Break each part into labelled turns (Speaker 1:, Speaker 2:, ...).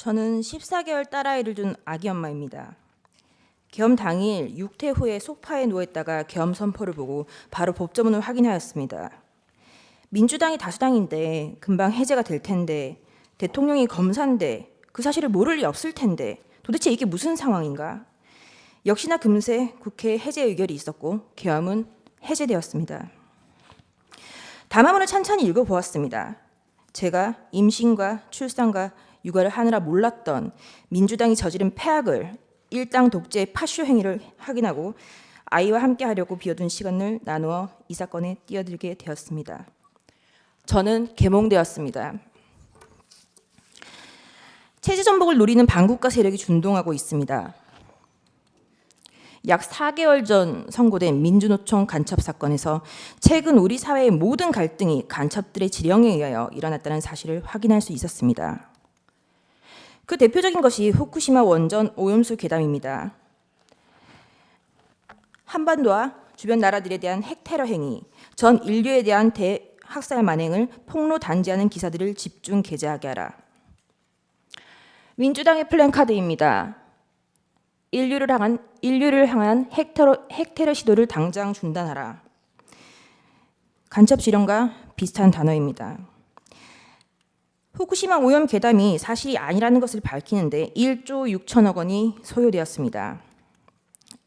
Speaker 1: 저는 14개월 딸아이를 둔 아기 엄마입니다. 계엄 당일 6퇴 후에 소파에 누워있다가 계엄 선포를 보고 바로 법조문을 확인하였습니다. 민주당이 다수당인데 금방 해제가 될 텐데 대통령이 검사인데 그 사실을 모를 리 없을 텐데 도대체 이게 무슨 상황인가? 역시나 금세 국회 해제 의결이 있었고 계엄은 해제되었습니다. 담화문을 찬찬히 읽어보았습니다. 제가 임신과 출산과 육아를 하느라 몰랐던 민주당이 저지른 폐악을 일당 독재의 파쇼 행위를 확인하고 아이와 함께 하려고 비워둔 시간을 나누어 이 사건에 뛰어들게 되었습니다. 저는 계몽되었습니다. 체제 전복을 노리는 반국가 세력이 준동하고 있습니다. 약 4개월 전 선고된 민주노총 간첩 사건에서 최근 우리 사회의 모든 갈등이 간첩들의 지령에 의하여 일어났다는 사실을 확인할 수 있었습니다. 그 대표적인 것이 후쿠시마 원전 오염수 괴담입니다. 한반도와 주변 나라들에 대한 핵 테러 행위, 전 인류에 대한 대학살 만행을 폭로 단죄하는 기사들을 집중 게재하게 하라. 민주당의 플랜카드입니다. 인류를 향한 핵 테러 시도를 당장 중단하라. 간첩 지령과 비슷한 단어입니다. 후쿠시마 오염 괴담이 사실이 아니라는 것을 밝히는데 1조 6천억 원이 소요되었습니다.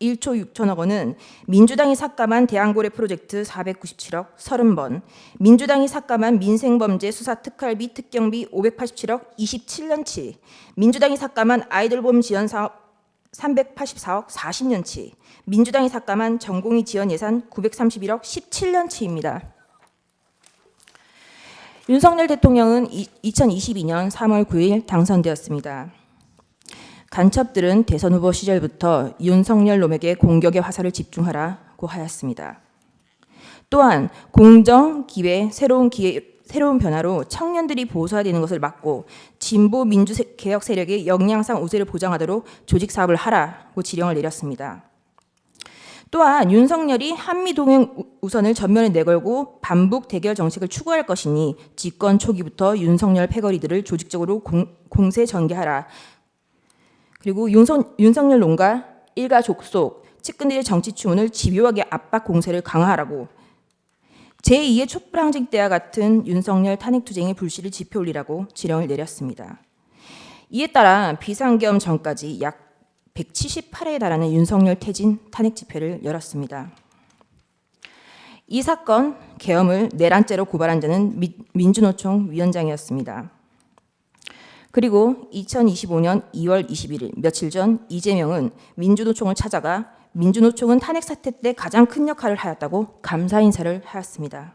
Speaker 1: 1조 6천억 원은 민주당이 삭감한 대한고래 프로젝트 497억 30번, 민주당이 삭감한 민생범죄 수사 특활비 특경비 587억 27년치, 민주당이 삭감한 아이들보험 지원 사업 384억 40년치, 민주당이 삭감한 전공의 지원 예산 931억 17년치입니다. 윤석열 대통령은 2022년 3월 9일 당선되었습니다. 간첩들은 대선 후보 시절부터 윤석열 놈에게 공격의 화살을 집중하라고 하였습니다. 또한 공정, 기회, 새로운 변화로 청년들이 보수화되는 것을 막고 진보 민주개혁 세력의 역량상 우세를 보장하도록 조직 사업을 하라고 지령을 내렸습니다. 또한 윤석열이 한미 동행 우선을 전면에 내걸고 반북 대결 정책을 추구할 것이니 집권 초기부터 윤석열 패거리들을 조직적으로 공세 전개하라. 그리고 윤석열 놈과 일가 족속, 측근들의 정치 추문을 집요하게 압박 공세를 강화하라고 제2의 촛불항쟁 때와 같은 윤석열 탄핵투쟁의 불씨를 지펴올리라고 지령을 내렸습니다. 이에 따라 비상계엄 전까지 약 178회에 달하는 윤석열 퇴진 탄핵 집회를 열었습니다. 이 사건 계엄을 내란죄로 고발한 자는 민주노총 위원장이었습니다. 그리고 2025년 2월 21일 며칠 전 이재명은 민주노총을 찾아가 민주노총은 탄핵 사태 때 가장 큰 역할을 하였다고 감사 인사를 하였습니다.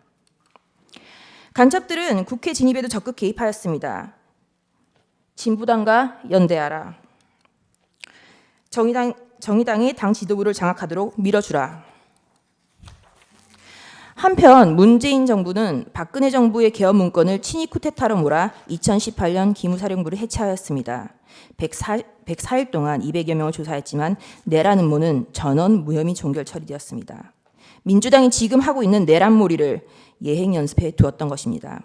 Speaker 1: 간첩들은 국회 진입에도 적극 개입하였습니다. 진보당과 연대하라. 정의당의 당 지도부를 장악하도록 밀어주라. 한편 문재인 정부는 박근혜 정부의 계엄 문건을 친위 쿠데타로 몰아 2018년 기무사령부를 해체하였습니다. 104일 동안 200여 명을 조사했지만 내란 음모는 전원 무혐의 종결 처리되었습니다. 민주당이 지금 하고 있는 내란몰이를 예행 연습해 두었던 것입니다.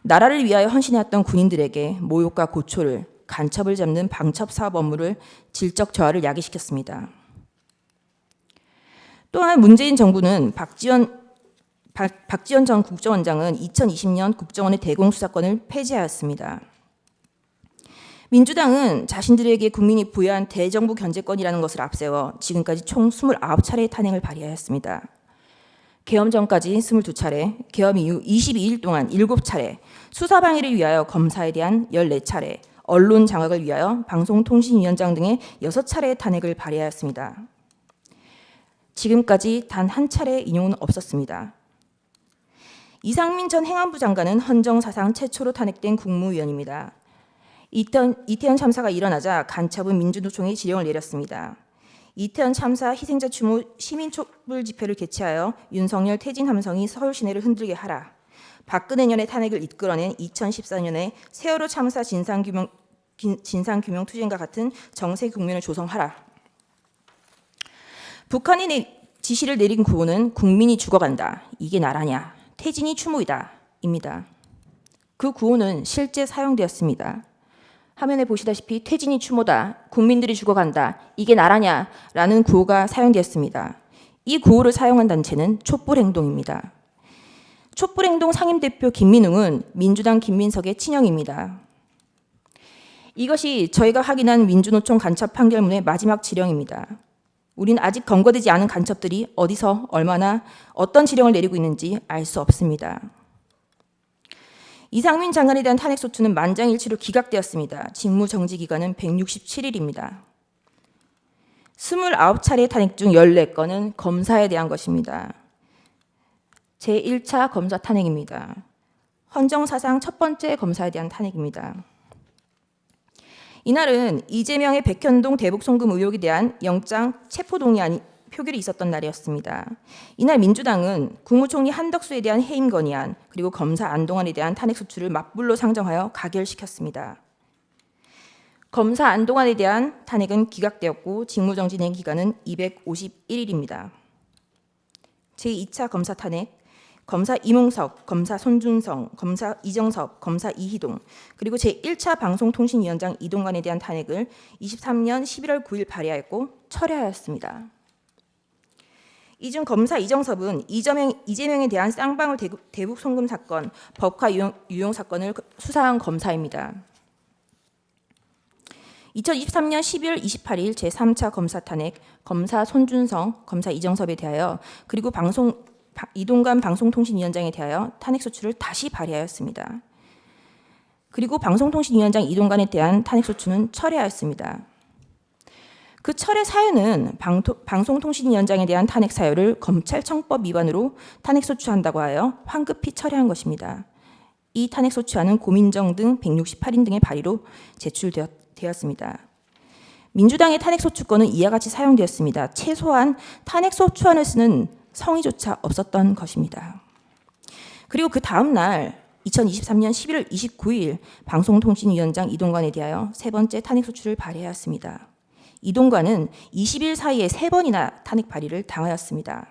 Speaker 1: 나라를 위하여 헌신해왔던 군인들에게 모욕과 고초를, 간첩을 잡는 방첩 사업 업무를 질적 저하를 야기시켰습니다. 또한 문재인 정부는 박지원 전 국정원장은 2020년 국정원의 대공수사권을 폐지하였습니다. 민주당은 자신들에게 국민이 부여한 대정부 견제권이라는 것을 앞세워 지금까지 총 29차례의 탄핵을 발의하였습니다. 계엄 전까지 22차례, 계엄 이후 22일 동안 7차례, 수사 방해를 위하여 검사에 대한 14차례, 언론 장악을 위하여 방송통신위원장 등의 6차례의 탄핵을 발의하였습니다. 지금까지 단 한 차례의 인용은 없었습니다. 이상민 전 행안부 장관은 헌정 사상 최초로 탄핵된 국무위원입니다. 이태원 참사가 일어나자 간첩은 민주노총에 지령을 내렸습니다. 이태원 참사 희생자 추모 시민 촛불 집회를 개최하여 윤석열 퇴진 함성이 서울 시내를 흔들게 하라. 박근혜 년의 탄핵을 이끌어낸 2014년에 세월호 참사 진상규명 투쟁과 같은 정세 국면을 조성하라. 북한이 지시를 내린 구호는 국민이 죽어간다. 이게 나라냐. 퇴진이 추모이다. 입니다. 그 구호는 실제 사용되었습니다. 화면에 보시다시피 퇴진이 추모다, 국민들이 죽어간다, 이게 나라냐 라는 구호가 사용되었습니다. 이 구호를 사용한 단체는 촛불행동입니다. 촛불행동 상임대표 김민웅은 민주당 김민석의 친형입니다. 이것이 저희가 확인한 민주노총 간첩 판결문의 마지막 지령입니다. 우린 아직 검거되지 않은 간첩들이 어디서 얼마나 어떤 지령을 내리고 있는지 알 수 없습니다. 이상민 장관에 대한 탄핵소추는 만장일치로 기각되었습니다. 직무정지 기간은 167일입니다. 29차례 탄핵 중 14건은 검사에 대한 것입니다. 제1차 검사 탄핵입니다. 헌정사상 첫 번째 검사에 대한 탄핵입니다. 이날은 이재명의 백현동 대북 송금 의혹에 대한 영장 체포동의안 표결이 있었던 날이었습니다. 이날 민주당은 국무총리 한덕수에 대한 해임 건의안 그리고 검사 안동환에 대한 탄핵소추를 맞불로 상정하여 가결시켰습니다. 검사 안동환에 대한 탄핵은 기각되었고 직무정지 된 기간은 251일입니다. 제2차 검사 탄핵, 검사 이몽석, 검사 손준성, 검사 이정섭, 검사 이희동, 그리고 제1차 방송통신위원장 이동관에 대한 탄핵을 23년 11월 9일 발의하였고 철회하였습니다. 이 중 검사 이정섭은 이재명에 대한 쌍방울 대북 송금 사건, 법화 유용 사건을 수사한 검사입니다. 2023년 12월 28일 제3차 검사 탄핵, 검사 손준성, 검사 이정섭에 대하여 그리고 이동관 방송통신위원장에 대하여 탄핵소추를 다시 발의하였습니다. 그리고 방송통신위원장 이동관에 대한 탄핵소추는 철회하였습니다. 그 철회 사유는 방송통신위원장에 대한 탄핵 사유를 검찰청법 위반으로 탄핵소추한다고 하여 황급히 철회한 것입니다. 이 탄핵소추안은 고민정 등 168인 등의 발의로 제출되었습니다. 민주당의 탄핵소추권은 이와 같이 사용되었습니다. 최소한 탄핵소추안을 쓰는 성의조차 없었던 것입니다. 그리고 그 다음 날 2023년 11월 29일 방송통신위원장 이동관에 대하여 세 번째 탄핵소추를 발의하였습니다. 이동관은 20일 사이에 3번이나 탄핵 발의를 당하였습니다.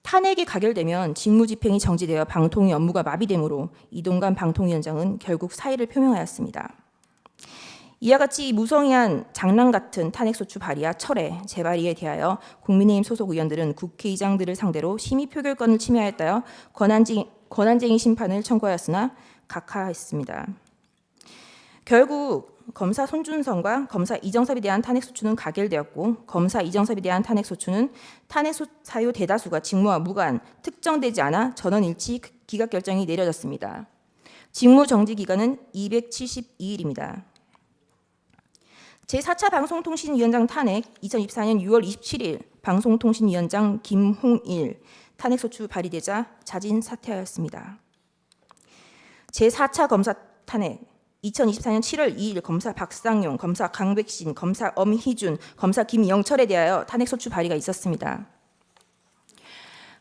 Speaker 1: 탄핵이 가결되면 직무집행이 정지되어 방통위 업무가 마비되므로 이동관 방통위원장은 결국 사의를 표명하였습니다. 이와 같이 무성의한 장난 같은 탄핵소추 발의와 철회, 재발의에 대하여 국민의힘 소속 의원들은 국회의장들을 상대로 심의 표결권을 침해하였다며 권한쟁의 심판을 청구하였으나 각하했습니다. 결국 검사 손준성과 검사 이정섭에 대한 탄핵소추는 가결되었고 검사 이정섭에 대한 탄핵소추는 탄핵 사유 대다수가 직무와 무관, 특정되지 않아 전원일치 기각 결정이 내려졌습니다. 직무정지 기간은 272일입니다. 제4차 방송통신위원장 탄핵 2024년 6월 27일 방송통신위원장 김홍일 탄핵소추 발의되자 자진 사퇴하였습니다. 제4차 검사 탄핵 2024년 7월 2일 검사 박상용, 검사 강백신, 검사 엄희준, 검사 김영철에 대하여 탄핵소추 발의가 있었습니다.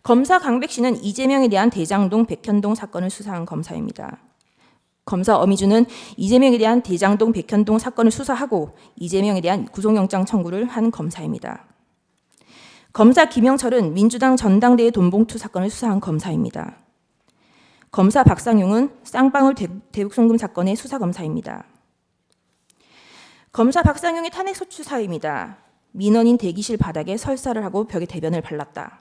Speaker 1: 검사 강백신은 이재명에 대한 대장동, 백현동 사건을 수사한 검사입니다. 검사 엄희준은 이재명에 대한 대장동, 백현동 사건을 수사하고 이재명에 대한 구속영장 청구를 한 검사입니다. 검사 김영철은 민주당 전당대회 돈봉투 사건을 수사한 검사입니다. 검사 박상용은 쌍방울 대북 송금 사건의 수사검사입니다. 검사 박상용의 탄핵소추 사유입니다. 민원인 대기실 바닥에 설사를 하고 벽에 대변을 발랐다.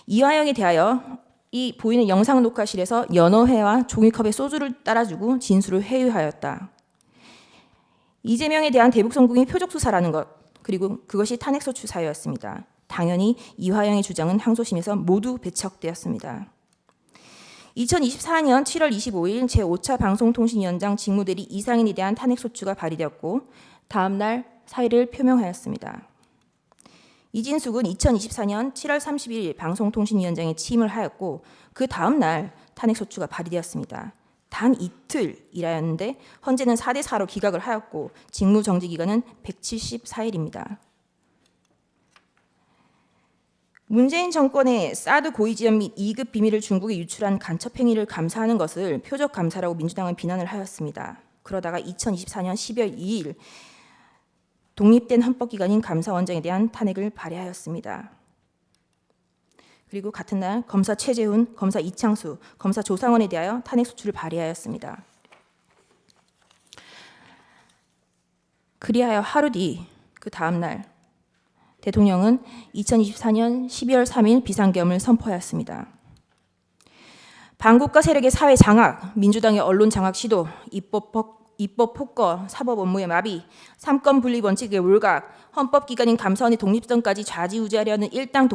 Speaker 1: 이화영에 대하여 이 보이는 영상 녹화실에서 연어회와 종이컵에 소주를 따라주고 진술을 회유하였다. 이재명에 대한 대북 송금이 표적 수사라는 것, 그리고 그것이 탄핵소추 사유였습니다. 당연히 이화영의 주장은 항소심에서 모두 배척되었습니다. 2024년 7월 25일 제5차 방송통신위원장 직무대리 이상인에 대한 탄핵소추가 발의되었고 다음 날 사의를 표명하였습니다. 이진숙은 2024년 7월 30일 방송통신위원장에 취임을 하였고 그 다음 날 탄핵소추가 발의되었습니다. 단 이틀 일하였는데 헌재는 4대4로 기각을 하였고 직무정지 기간은 174일입니다. 문재인 정권의 사드 고위지원 및 2급 비밀을 중국에 유출한 간첩 행위를 감사하는 것을 표적 감사라고 민주당은 비난을 하였습니다. 그러다가 2024년 12월 2일 독립된 헌법기관인 감사원장에 대한 탄핵을 발의하였습니다. 그리고 같은 날 검사 최재훈, 검사 이창수, 검사 조상원에 대하여 탄핵소추를 발의하였습니다. 그리하여 하루 뒤 그 다음 날 대통령은 2024년 12월 3일 비상계엄을 선포하였습니다. 반국가 세력의 사회 장악, 민주당의 언론 장악 시도, 입법 폭거, 사법 업무의 마비, 삼권 분립 원칙의 울각, 헌법기관인 감사원의 독립성까지 좌지우지하려는 일당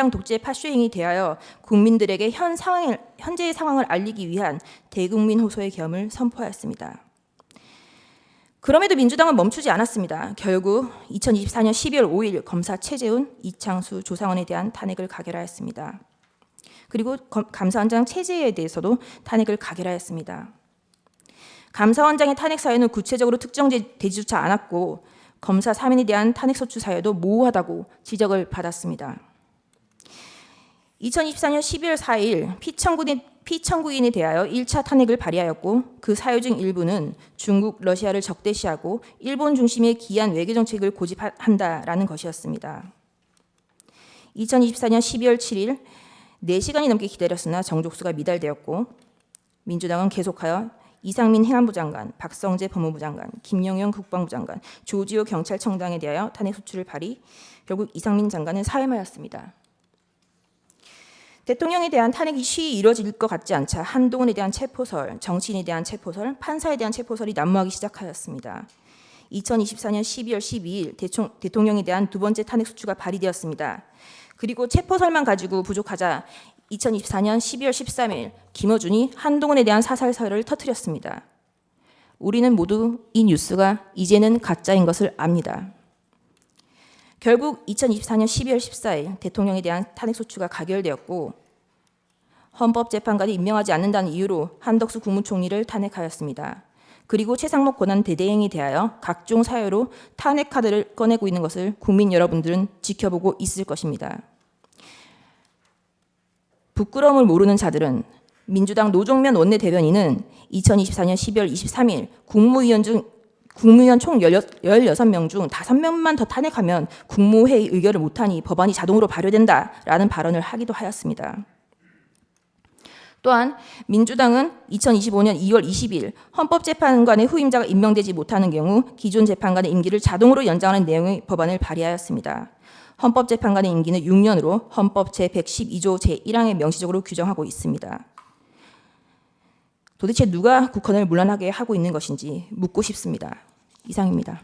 Speaker 1: 독재 파쇼행위 대하여 국민들에게 현재의 상황을 알리기 위한 대국민 호소의 계엄을 선포하였습니다. 그럼에도 민주당은 멈추지 않았습니다. 결국 2024년 12월 5일 검사 최재훈, 이창수, 조상원에 대한 탄핵을 가결하였습니다. 그리고 감사원장 최재해에 대해서도 탄핵을 가결하였습니다. 감사원장의 탄핵 사유는 구체적으로 특정되지조차 않았고 검사 3인에 대한 탄핵 소추 사유도 모호하다고 지적을 받았습니다. 2024년 12월 4일 피청구인에 대하여 1차 탄핵을 발의하였고 그 사유 중 일부는 중국, 러시아를 적대시하고 일본 중심의 기이한 외교정책을 고집한다라는 것이었습니다. 2024년 12월 7일 4시간이 넘게 기다렸으나 정족수가 미달되었고 민주당은 계속하여 이상민 행안부 장관, 박성재 법무부 장관, 김영현 국방부 장관, 조지호 경찰청장에 대하여 탄핵 소추를 발의, 결국 이상민 장관은 사임하였습니다. 대통령에 대한 탄핵이 쉬이 이루어질 것 같지 않자 한동훈에 대한 체포설, 정치인에 대한 체포설, 판사에 대한 체포설이 난무하기 시작하였습니다. 2024년 12월 12일 대통령에 대한 두 번째 탄핵 소추가 발의되었습니다. 그리고 체포설만 가지고 부족하자 2024년 12월 13일 김어준이 한동훈에 대한 사살설을 터뜨렸습니다. 우리는 모두 이 뉴스가 이제는 가짜인 것을 압니다. 결국 2024년 12월 14일 대통령에 대한 탄핵소추가 가결되었고 헌법재판관이 임명하지 않는다는 이유로 한덕수 국무총리를 탄핵하였습니다. 그리고 최상목 권한대대행에 대하여 각종 사유로 탄핵 카드를 꺼내고 있는 것을 국민 여러분들은 지켜보고 있을 것입니다. 부끄러움을 모르는 자들은 민주당 노종면 원내대변인은 2024년 12월 23일 국무위원 총 16명 중 5명만 더 탄핵하면 국무회의 의결을 못하니 법안이 자동으로 발효된다라는 발언을 하기도 하였습니다. 또한 민주당은 2025년 2월 20일 헌법재판관의 후임자가 임명되지 못하는 경우 기존 재판관의 임기를 자동으로 연장하는 내용의 법안을 발의하였습니다. 헌법재판관의 임기는 6년으로 헌법 제112조 제1항에 명시적으로 규정하고 있습니다. 도대체 누가 국헌을 문란하게 하고 있는 것인지 묻고 싶습니다. 이상입니다.